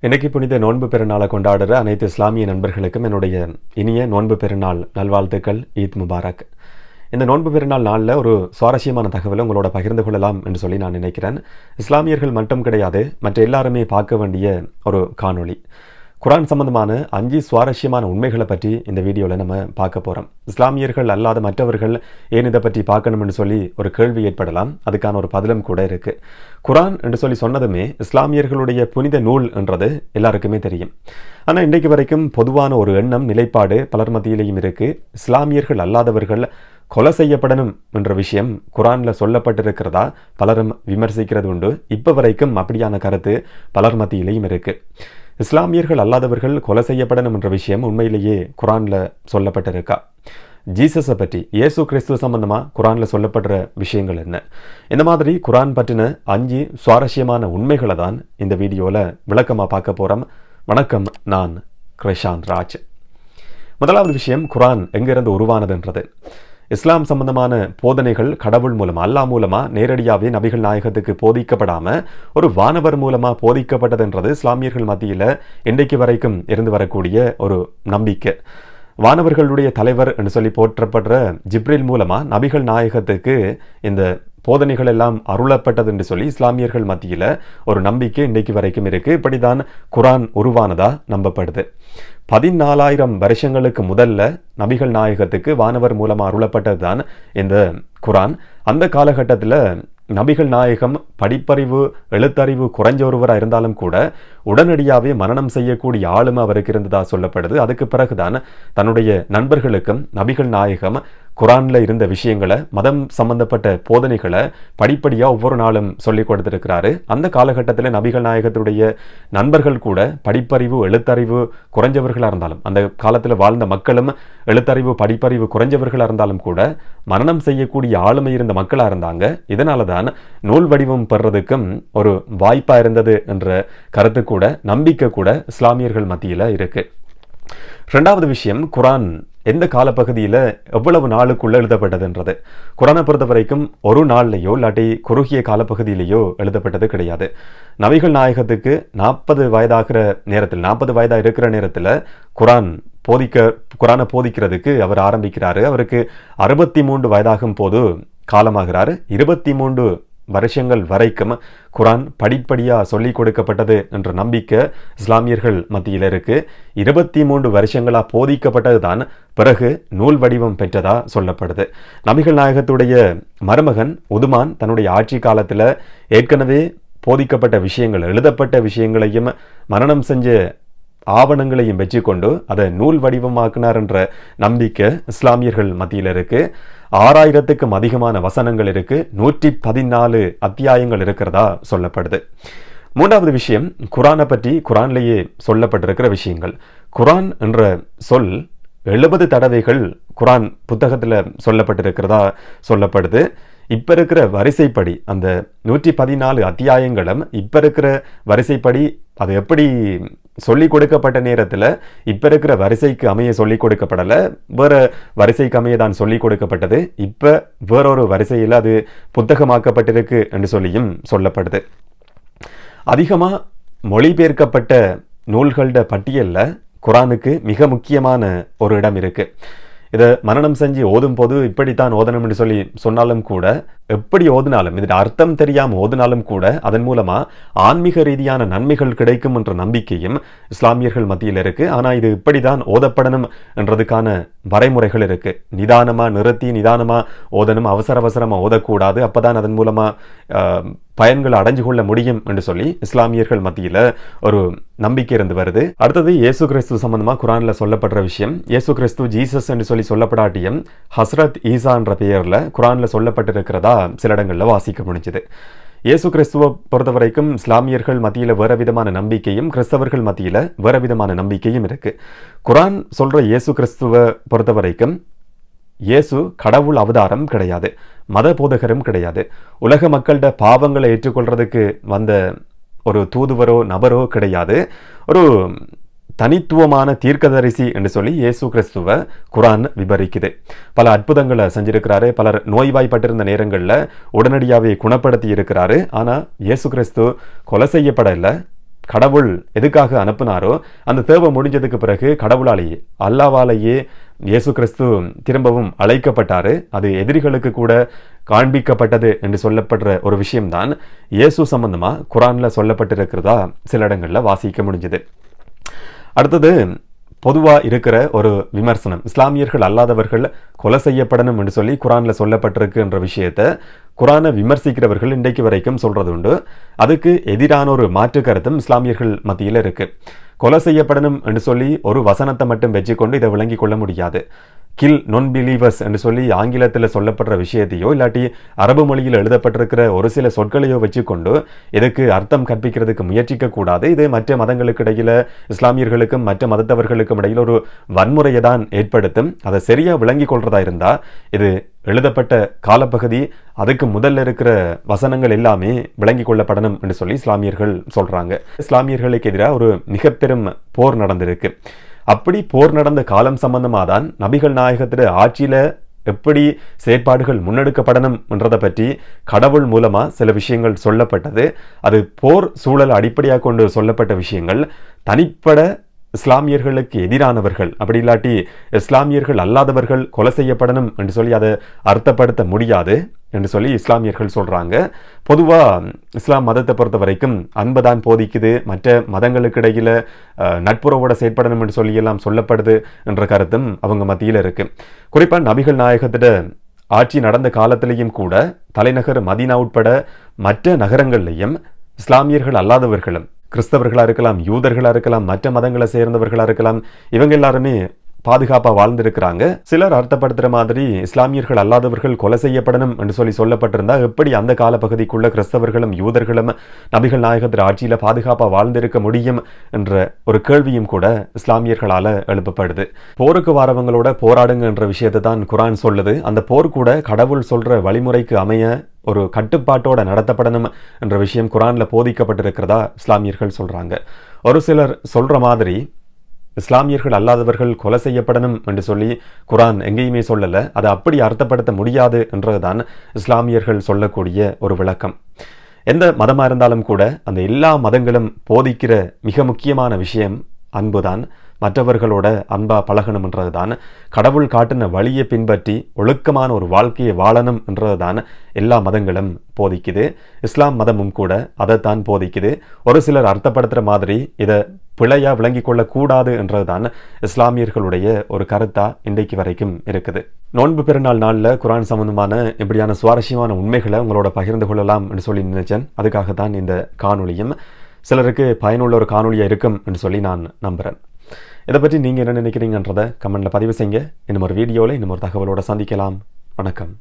இன்னைக்கு புனித நோன்பு பெருநாளை கொண்டாடுற அனைத்து இஸ்லாமிய நண்பர்களுக்கும் என்னுடைய இனிய நோன்பு பெருநாள் நல்வாழ்த்துக்கள். ஈத் முபாரக். இந்த நோன்பு பெருநாள் நாளில் ஒரு சுவாரஸ்யமான தகவலை உங்களோட பகிர்ந்து கொள்ளலாம் என்று சொல்லி நான் நினைக்கிறேன். இஸ்லாமியர்கள் மட்டும் கிடையாது, மற்ற எல்லாருமே பார்க்க வேண்டிய ஒரு காணொளி. குரான் சம்பந்தமான 5 சுவாரஸ்யமான உண்மைகளை பற்றி இந்த வீடியோவில் நம்ம பார்க்க போகிறோம். இஸ்லாமியர்கள் அல்லாத மற்றவர்கள் ஏன் இதை பற்றி பார்க்கணும்னு சொல்லி ஒரு கேள்வி ஏற்படலாம். அதுக்கான ஒரு பதிலும் கூட இருக்குது. குரான் என்று சொல்லி சொன்னதுமே இஸ்லாமியர்களுடைய புனித நூல் என்றது எல்லாருக்குமே தெரியும். ஆனால் இன்றைக்கு வரைக்கும் பொதுவான ஒரு எண்ணம், நிலைப்பாடு பலர் மத்தியிலையும் இருக்குது. இஸ்லாமியர்கள் அல்லாதவர்கள் கொலை செய்யப்படணும் என்ற விஷயம் குரானில் சொல்லப்பட்டிருக்கிறதா பலரும் விமர்சிக்கிறது உண்டு. இப்போ வரைக்கும் அப்படியான கருத்து பலர் மத்தியிலையும் இருக்குது. இஸ்லாமியர்கள் அல்லாதவர்கள் கொலை செய்யப்படணும் என்ற விஷயம் உண்மையிலேயே குரானில் சொல்லப்பட்டிருக்கா? ஜீசஸை பற்றி, இயேசு கிறிஸ்துவ சம்பந்தமாக குரானில் சொல்லப்படுற விஷயங்கள் என்ன? இந்த மாதிரி குரான் பற்றின 5 சுவாரஸ்யமான உண்மைகளை தான் இந்த வீடியோவில் விளக்கமாக பார்க்க போகிறோம். வணக்கம், நான் கிருஷாந்த் ராஜ். முதலாவது விஷயம், குரான் எங்கிருந்து உருவானதுன்றது. இஸ்லாம் சம்பந்தமான போதனைகள் கடவுள் மூலமாக, அல்லாஹ் மூலமாக நேரடியாகவே நபிகள் நாயகத்துக்கு போதிக்கப்படாமல் ஒரு வானவர் மூலமாக போதிக்கப்பட்டதுன்றது இஸ்லாமியர்கள் மத்தியில் இன்றைக்கு வரைக்கும் இருந்து வரக்கூடிய ஒரு நம்பிக்கை. வானவர்களுடைய தலைவர் என்று சொல்லி போற்றப்படுற ஜிப்ரில் மூலமாக நபிகள் நாயகத்துக்கு இந்த போதனைகள் எல்லாம் அருளப்பட்டது என்று சொல்லி இஸ்லாமியர்கள் மத்தியில் ஒரு நம்பிக்கை இன்றைக்கு வரைக்கும் இருக்குது. இப்படிதான் குரான் உருவானதா நம்பப்படுது. 14,000 வருஷங்களுக்கு முதல்ல நபிகள் நாயகத்துக்கு வானவர் மூலமாக அருளப்பட்டது தான் இந்த குரான். அந்த காலகட்டத்தில் நபிகள் நாயகம் படிப்பறிவு, எழுத்தறிவு குறைஞ்ச ஒருவராக இருந்தாலும் கூட உடனடியாகவே மரணம் செய்யக்கூடிய ஆளுமை அவருக்கு இருந்ததா சொல்லப்படுது. அதுக்கு பிறகுதான் தன்னுடைய நண்பர்களுக்கும் நபிகள் நாயகம் குரானில் இருந்த விஷயங்களை, மதம் சம்பந்தப்பட்ட போதனைகளை படிப்படியாக ஒவ்வொரு நாளும் சொல்லிக் கொடுத்துருக்கிறாரு. அந்த காலகட்டத்தில் நபிகள் நாயகத்துடைய நண்பர்கள் கூட படிப்பறிவு, எழுத்தறிவு குறைஞ்சவர்களாக இருந்தாலும், அந்த காலத்தில் வாழ்ந்த மக்களும் எழுத்தறிவு, படிப்பறிவு குறைஞ்சவர்களாக இருந்தாலும் கூட மரணம் செய்யக்கூடிய ஆளுமை இருந்த மக்களாக இருந்தாங்க. இதனால தான் நூல் வடிவம் பெறுறதுக்கும் ஒரு வாய்ப்பாக இருந்தது என்ற கருத்து கூட, நம்பிக்கை கூட இஸ்லாமியர்கள் மத்தியில் இருக்கு. 2வது விஷயம், குரான் எந்த காலப்பகுதியில் எவ்வளவு நாளுக்குள்ள எழுதப்பட்டதுன்றது. குரானை பொறுத்த வரைக்கும் ஒரு நாள்லையோ இல்லாட்டி குறுகிய காலப்பகுதியிலேயோ எழுதப்பட்டது கிடையாது. நபிகள் நாயகத்துக்கு 40 வயதாகிற நேரத்தில், 40 வயதாக இருக்கிற நேரத்தில் குரானை போதிக்கிறதுக்கு அவர் ஆரம்பிக்கிறாரு. அவருக்கு 63 வயதாகும் போது காலமாகிறார். 23 வருஷங்கள் வரைக்கும் குரான் படிப்படியாக சொல்லிக் கொடுக்கப்பட்டது என்ற நம்பிக்கை இஸ்லாமியர்கள் மத்தியில் இருக்கு. 23 வருஷங்களாக போதிக்கப்பட்டது தான் பிறகு நூல் வடிவம் பெற்றதா சொல்லப்படுது. நபிகள் நாயகத்துடைய மருமகன் உதுமான் தன்னுடைய ஆட்சி காலத்தில் ஏற்கனவே போதிக்கப்பட்ட விஷயங்கள், எழுதப்பட்ட விஷயங்களையும் மரணம் செஞ்ச ஆவணங்களையும் வெற்றி கொண்டு அதை நூல் வடிவமாக்கினார் என்ற நம்பிக்கை இஸ்லாமியர்கள் மத்தியில் இருக்கு. 6000க்கும் அதிகமான வசனங்கள் இருக்கு. 114 அத்தியாயங்கள் இருக்கிறதா சொல்லப்படுது. 3வது விஷயம், குரானை பற்றி குரான்லேயே சொல்லப்பட்டிருக்கிற விஷயங்கள். குரான் என்ற சொல் 70 தடவைகள் குரான் புத்தகத்தில் சொல்லப்பட்டிருக்கிறதா சொல்லப்படுது. இப்போ இருக்கிற வரிசைப்படி அந்த 114 அத்தியாயங்களும் இப்போ இருக்கிற வரிசைப்படி அது எப்படி சொல்லிக் கொடுக்கப்பட்ட நேரத்தில் இப்போ இருக்கிற வரிசைக்கு அமைய சொல்லிக் கொடுக்கப்படலை, வேற வரிசைக்கு அமைய தான் சொல்லிக் கொடுக்கப்பட்டது. இப்போ வேறொரு வரிசையில் அது புத்தகமாக்கப்பட்டிருக்கு என்று சொல்லியும் சொல்லப்படுது. அதிகமாக மொழிபெயர்க்கப்பட்ட நூல்களோட பட்டியலில் குரானுக்கு மிக முக்கியமான ஒரு இடம் இருக்கு. இதை மரணம் செஞ்சு ஓதும் போது இப்படித்தான் ஓதணும் என்று சொல்லி சொன்னாலும் கூட, எப்படி ஓதினாலும், இதன் அர்த்தம் தெரியாமல் ஓதினாலும் கூட அதன் மூலமாக ஆன்மீக ரீதியான நன்மைகள் கிடைக்கும் என்ற நம்பிக்கையும் இஸ்லாமியர்கள் மத்தியில் இருக்கு. ஆனால் இது இப்படிதான் ஓதப்படணும் என்றதுக்கான வரைமுறைகள் இருக்கு. நிதானமாக நிறுத்தி நிதானமாக ஓதணும், அவசரமாக ஓதக்கூடாது. அப்போதான் அதன் மூலமாக பயன்களை அடைஞ்சு கொள்ள முடியும் என்று சொல்லி இஸ்லாமியர்கள் மத்தியில் ஒரு நம்பிக்கை இருந்து வருது. அடுத்தது, இயேசு கிறிஸ்து சம்பந்தமாக குரானில் சொல்லப்படுற விஷயம். இயேசு கிறிஸ்து ஜீசஸ் என்று சொல்லி சொல்லப்படாட்டியும் ஹஸ்ரத் ஈசா என்ற பெயரில் குரானில் சொல்லப்பட்டிருக்கிறதா சில இடங்களில் வாசிக்க முடிஞ்சது. இயேசு கிறிஸ்துவை பொறுத்த வரைக்கும் இஸ்லாமியர்கள் மத்தியில் வேற விதமான நம்பிக்கையும் கிறிஸ்தவர்கள் மத்தியில் வேற விதமான நம்பிக்கையும் இருக்கு. குரான் சொல்ற இயேசு கிறிஸ்துவை பொறுத்த வரைக்கும் இயேசு கடவுள் அவதாரம் கிடையாது, மத போதகரும் கிடையாது. உலக மக்களோட பாவங்களை ஏற்றுக்கொள்றதுக்கு வந்த ஒரு தூதுவரோ நபரோ கிடையாது. ஒரு தனித்துவமான தீர்க்கதரிசி என்று சொல்லி இயேசு கிறிஸ்துவை குரான் விபரிக்குது. பல அற்புதங்களை செஞ்சிருக்கிறாரு. பலர் நோய்வாய்ப்பட்டிருந்த நேரங்களில் உடனடியாகவே குணப்படுத்தி இருக்கிறாரு. ஆனால் இயேசு கிறிஸ்து கொலை செய்யப்படலை, கடவுள் எதுக்காக அனுப்புனாரோ அந்த தேவை முடிஞ்சதுக்கு பிறகு கடவுளாலேயே அல்லாவாலேயே இயேசு கிறிஸ்து திரும்பவும் அழைக்கப்பட்டாரு. அது எதிரிகளுக்கு கூட காண்பிக்கப்பட்டது என்று சொல்லப்படுற ஒரு விஷயம்தான் இயேசு சம்பந்தமா குரான்ல சொல்லப்பட்டிருக்கிறதா சில இடங்கள்ல வாசிக்க முடிஞ்சது. அடுத்தது பொதுவா இருக்கிற ஒரு விமர்சனம், இஸ்லாமியர்கள் அல்லாதவர்கள் கொலை செய்யப்படணும் என்று சொல்லி குரான்ல சொல்லப்பட்டிருக்கு என்ற விஷயத்த குரானை விமர்சிக்கிறவர்கள் இன்றைக்கு வரைக்கும் சொல்றது உண்டு. அதுக்கு எதிரான ஒரு மாற்று கருத்தும் இஸ்லாமியர்கள் மத்தியில் இருக்கு. கொலை செய்யப்படணும் என்று சொல்லி ஒரு வசனத்தை மட்டும் வச்சுக்கொண்டு இதை விளங்கி கொள்ள முடியாது. கில் நான் பிலீவர்ஸ் என்று சொல்லி ஆங்கிலத்தில் சொல்லப்படுற விஷயத்தையோ இல்லாட்டி அரபு மொழியில் எழுதப்பட்டிருக்கிற ஒரு சில சொற்களையோ வச்சுக்கொண்டு இதுக்கு அர்த்தம் கற்பிக்கிறதுக்கு முயற்சிக்க கூடாது. இது மற்ற மதங்களுக்கு இடையில, இஸ்லாமியர்களுக்கும் மற்ற மதத்தவர்களுக்கும் இடையில ஒரு வன்முறையை தான் ஏற்படுத்தும். அதை சரியா விளங்கி கொள்றதா இருந்தா இது எழுதப்பட்ட காலப்பகுதி, அதுக்கு முதல்ல இருக்கிற வசனங்கள் எல்லாமே விளங்கி கொள்ளப்படணும் என்று சொல்லி இஸ்லாமியர்கள் சொல்றாங்க. இஸ்லாமியர்களுக்கு எதிராக ஒரு மிக பெரும் போர் நடந்திருக்கு. அப்படி போர் நடந்த காலம் சம்பந்தமாக தான் நபிகள் நாயகத்திட ஆட்சியில எப்படி செயற்பாடுகள் முன்னெடுக்கப்படணும் என்றதை பற்றி கடவுள் மூலமா சில விஷயங்கள் சொல்லப்பட்டது. அது போர் சூழல் அடிப்படையாக கொண்டு சொல்லப்பட்ட விஷயங்கள். தனிப்பட இஸ்லாமியர்களுக்கு எதிரானவர்கள் அப்படி இல்லாட்டி இஸ்லாமியர்கள் அல்லாதவர்கள் கொலை செய்யப்படணும் என்று சொல்லி அதை அர்த்தப்படுத்த முடியாது என்று சொல்லி இஸ்லாமியர்கள் சொல்றாங்க. பொதுவா இஸ்லாம் மதத்தை பொறுத்த வரைக்கும் அன்புதான் போதிக்குது, மற்ற மதங்களுக்கு இடையில நட்புறவோட செயற்படணும் என்று சொல்லி எல்லாம் சொல்லப்படுது என்ற கருத்தும் அவங்க மத்தியில் இருக்கு. குறிப்பா நபிகள் நாயகத்திட ஆட்சி நடந்த காலத்திலையும் கூட தலைநகர் மதீனா உட்பட மற்ற நகரங்கள்லையும் இஸ்லாமியர்கள் அல்லாதவர்களும், கிறிஸ்தவர்களா இருக்கலாம், யூதர்களா இருக்கலாம், மற்ற மதங்களை சேர்ந்தவர்களா இருக்கலாம், இவங்க எல்லாருமே பாதுகாப்பா வாழ்ந்திருக்கிறாங்க. சிலர் அர்த்தப்படுத்துற மாதிரி இஸ்லாமியர்கள் அல்லாதவர்கள் கொலை செய்யப்படணும் என்று சொல்லி சொல்லப்பட்டிருந்தா எப்படி அந்த கால பகுதிக்குள்ள கிறிஸ்தவர்களும் யூதர்களும் நபிகள் நாயகத்தின் ஆட்சியில பாதுகாப்பா வாழ்ந்திருக்க முடியும் என்ற ஒரு கேள்வியும் கூட இஸ்லாமியர்களால எழுப்பப்படுது. போருக்கு வாரவங்களோட போராடுங்க என்ற விஷயத்தை தான் குரான் சொல்லுது. அந்த போர் கூட கடவுள் சொல்ற வழிமுறைக்கு அமைய ஒரு கட்டுப்பாட்டோட நடத்தப்படணும் என்ற விஷயம் குரான்ல போதிக்கப்பட்டிருக்கிறதா இஸ்லாமியர்கள் சொல்றாங்க. ஒரு சிலர் சொல்ற மாதிரி இஸ்லாமியர்கள் அல்லாதவர்கள் கொலை செய்யப்படணும் என்று சொல்லி குரான் எங்கேயுமே சொல்லல. அதை அப்படி அர்த்தப்படுத்த முடியாது என்றதுதான் இஸ்லாமியர்கள் சொல்லக்கூடிய ஒரு விளக்கம். எந்த மதமா இருந்தாலும் கூட அந்த எல்லா மதங்களும் போதிக்கிற மிக முக்கியமான விஷயம் அன்புதான். மற்றவர்களோட அன்பா பழகணும் என்றதுதான், கடவுள் காட்டின வழியை பின்பற்றி ஒழுக்கமான ஒரு வாழ்க்கையை வாழணும் என்றதுதான் எல்லா மதங்களும் போதிக்குது. இஸ்லாம் மதமும் கூட அதைத்தான் போதிக்குது. ஒரு சிலர் அர்த்தப்படுத்துற மாதிரி இதை பிழையா விளங்கி கொள்ளக்கூடாது என்றதுதான் இஸ்லாமியர்களுடைய ஒரு கருத்தா இன்றைக்கு வரைக்கும் இருக்குது. நோன்பு பெருநாள் நாளில் குரான் சம்பந்தமான இப்படியான சுவாரஸ்யமான உண்மைகளை உங்களோட பகிர்ந்து கொள்ளலாம் என்று சொல்லி நினைச்சேன். அதுக்காகத்தான் இந்த காணொளியும் சிலருக்கு பயனுள்ள ஒரு காணொளியாக இருக்கும் என்று சொல்லி நான் நம்புகிறேன். இதை பற்றி நீங்கள் என்ன நினைக்கிறீங்கன்றதை கமெண்ட்ல பதிவு செய்யுங்க. இன்னும் ஒரு வீடியோவில் இன்னும் ஒரு தகவலோட சந்திக்கலாம். வணக்கம்.